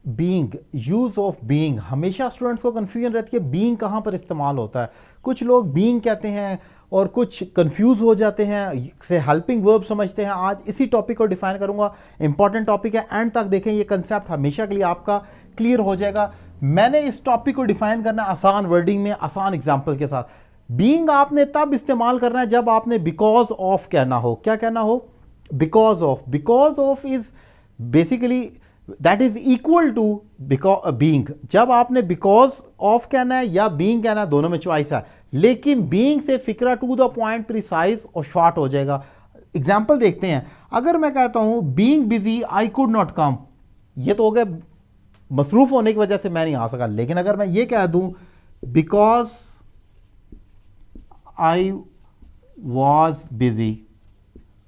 Being, use of being, हमेशा students को confusion रहती है बीइंग कहाँ पर इस्तेमाल होता है। कुछ लोग बीइंग कहते हैं और कुछ कंफ्यूज हो जाते हैं, से हेल्पिंग वर्ब समझते हैं। आज इसी टॉपिक को डिफाइन करूंगा, इंपॉर्टेंट टॉपिक है, एंड तक देखें, ये कंसेप्ट हमेशा के लिए आपका क्लियर हो जाएगा। मैंने इस टॉपिक को डिफाइन करना आसान वर्डिंग में, आसान एग्जाम्पल के साथ। बीइंग आपने तब इस्तेमाल करना है जब आपने बिकॉज ऑफ कहना हो। क्या कहना हो? Because of. Because of is basically that is equal to being. जब आपने बिकॉज ऑफ कहना है या बीइंग कहना है, दोनों में चॉइस है, लेकिन बीइंग से फिक्रा टू द पॉइंट, प्रिसाइज और शॉर्ट हो जाएगा। एग्जाम्पल देखते हैं। अगर मैं कहता हूं being busy I could not come, ये तो हो गया मसरूफ होने की वजह से मैं नहीं आ सका। लेकिन अगर मैं ये कह दूं बिकॉज आई वॉज बिजी,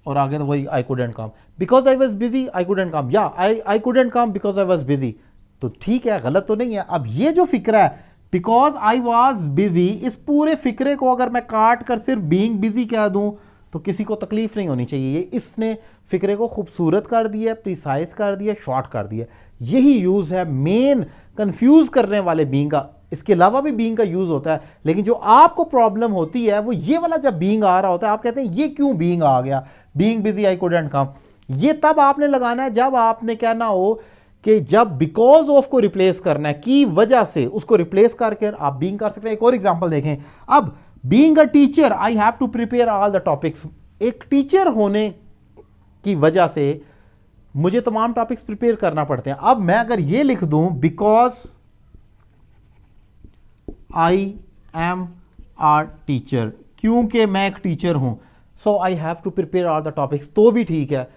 और आगे तो वही I couldn't come, because I was busy I couldn't come, या I couldn't come because I was busy, तो ठीक है, गलत तो नहीं है। अब ये जो फिक्रा है बिकॉज आई वॉज बिजी, इस पूरे फिक्रे को अगर मैं काट कर सिर्फ बीइंग बिजी कह दूं तो किसी को तकलीफ नहीं होनी चाहिए। ये इसने फिक्रे को खूबसूरत कर दिया, प्रिसाइज कर दिया, शॉर्ट कर दिया। यही यूज है मेन कंफ्यूज करने वाले बीइंग का। इसके अलावा भी बीइंग का यूज होता है, लेकिन जो आपको प्रॉब्लम होती है वो ये वाला, जब बीइंग आ रहा होता है आप कहते हैं ये क्यों बीइंग आ गया, बीइंग बिजी आई कुडंट कम। ये तब आपने लगाना है जब आपने कहना हो कि जब बिकॉज ऑफ को रिप्लेस करना है, की वजह से उसको रिप्लेस करके आप बीइंग कर सकते हैं। एक और एग्जांपल देखें। अब being a teacher I have to prepare all the topics. एक टीचर होने की वजह से मुझे तमाम टॉपिक्स प्रिपेयर करना पड़ते हैं। अब मैं अगर ये लिख दूं because I am a teacher, क्योंकि मैं एक टीचर हूं, so I have to prepare all the topics, तो भी ठीक है।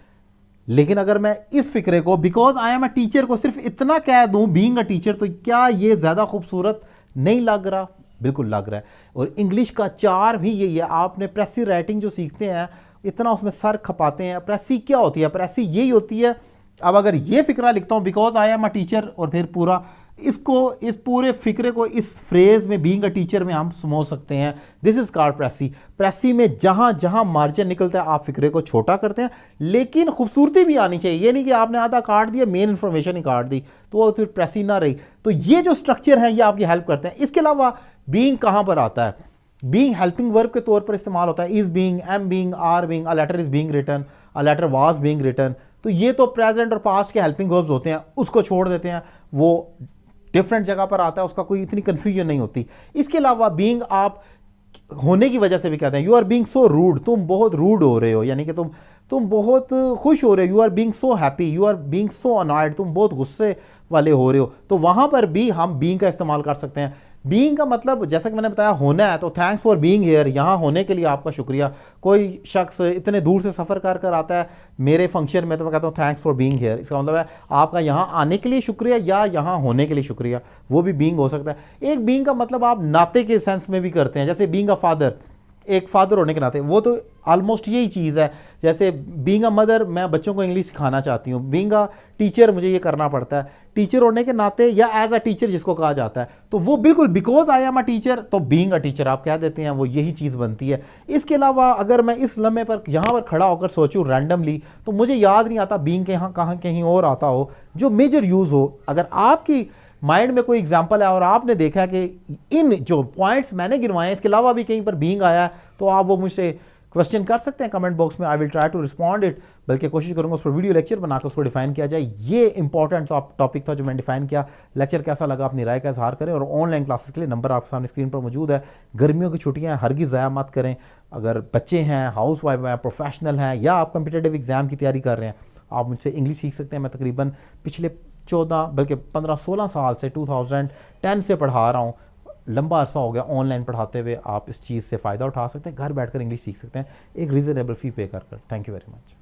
लेकिन अगर मैं इस फिक्रे को because I am a teacher को सिर्फ इतना कह दूं बीइंग अ टीचर, तो क्या ये ज्यादा खूबसूरत नहीं लग रहा? बिल्कुल लग रहा है। और इंग्लिश का चार भी यही है। आपने प्रेसी राइटिंग जो सीखते हैं, इतना उसमें सर खपाते हैं। प्रेसी क्या होती है? प्रेसी यही होती है। अब अगर ये फिक्रा लिखता हूं because I am a teacher, और फिर पूरा इसको, इस पूरे फिक्रे को इस फ्रेज में बीइंग अ टीचर में हम समझ सकते हैं। This is called precis. Precis में जहां जहां मार्जिन निकलता है आप फिक्रे को छोटा करते हैं, लेकिन खूबसूरती भी आनी चाहिए। ये नहीं कि आपने आधा काट दिया, मेन इंफॉर्मेशन ही काट दी, तो वो फिर प्रेसी ना रही। तो ये जो स्ट्रक्चर है ये आपकी हेल्प करते हैं। इसके अलावा बीइंग कहां पर आता है? बीइंग हेल्पिंग वर्ब के तौर पर इस्तेमाल होता है। Is being, am being, are being, a letter is being written, a letter was being written. तो ये तो प्रेजेंट और पास्ट के हेल्पिंग वर्ब्स होते हैं, उसको छोड़ देते हैं। वो डिफरेंट जगह पर आता है, उसका कोई इतनी कंफ्यूजन नहीं होती। इसके अलावा बीइंग आप होने की वजह से भी कहते हैं। You are being so rude, तुम बहुत रूड हो रहे हो, यानी कि तुम बहुत खुश हो रहे हो। You are being so happy, you are being so annoyed, तुम बहुत गुस्से वाले हो रहे हो। तो वहां पर भी हम बीइंग का इस्तेमाल कर सकते हैं। बीइंग का मतलब जैसा कि मैंने बताया होना है, तो थैंक्स फॉर बीइंग हियर, यहाँ होने के लिए आपका शुक्रिया। कोई शख्स इतने दूर से सफ़र कर कर आता है मेरे फंक्शन में, तो मैं कहता हूँ थैंक्स फॉर बीइंग हियर। इसका मतलब है आपका यहाँ आने के लिए शुक्रिया या यहाँ होने के लिए शुक्रिया, वो भी बीइंग हो सकता है। एक बीइंग का मतलब आप नाते के सेंस में भी करते हैं, जैसे बीइंग अ फादर, एक फादर होने के नाते, वो तो ऑलमोस्ट यही चीज़ है। जैसे बीइंग अ मदर, मैं बच्चों को इंग्लिश सिखाना चाहती हूँ। बीइंग अ टीचर, मुझे ये करना पड़ता है टीचर होने के नाते, या एज अ टीचर जिसको कहा जाता है, तो वो बिल्कुल because I am a teacher, तो बीइंग अ टीचर आप कह देते हैं, वो यही चीज़ बनती है। इसके अलावा अगर मैं इस लम्हे पर यहाँ पर खड़ा होकर सोचूं रैंडमली, तो मुझे याद नहीं आता बीइंग के यहाँ कहाँ कहीं और आता हो जो मेजर यूज़ हो। अगर आपकी माइंड में कोई एग्जांपल है और आपने देखा कि इन जो पॉइंट्स मैंने गिनवाए हैं इसके अलावा भी कहीं पर बीइंग आया है, तो आप वो मुझसे क्वेश्चन कर सकते हैं कमेंट बॉक्स में। I will try to respond it, बल्कि कोशिश करूंगा उस पर वीडियो लेक्चर बनाकर उसको डिफाइन किया जाए। ये इंपॉर्टेंट टॉपिक था जो मैंने डिफाइन किया। लेक्चर कैसा लगा अपनी राय का इजहार करें, और ऑनलाइन क्लासेस के लिए नंबर आपके सामने स्क्रीन पर मौजूद है। गर्मियों की छुट्टियां हरगिज़ ज़ाया मत करें। अगर बच्चे हैं, हाउस वाइफ हैं, प्रोफेशनल हैं, या आप कम्पिटिटिव एग्जाम की तैयारी कर रहे हैं, आप मुझसे इंग्लिश सीख सकते हैं। मैं तकरीबन पिछले 14 बल्कि 15-16 साल से 2010 से पढ़ा रहा हूँ। लंबा अरसा हो गया ऑनलाइन पढ़ाते हुए। आप इस चीज़ से फ़ायदा उठा सकते हैं, घर बैठकर इंग्लिश सीख सकते हैं एक रीज़नेबल फ़ी पे कर। Thank you very much.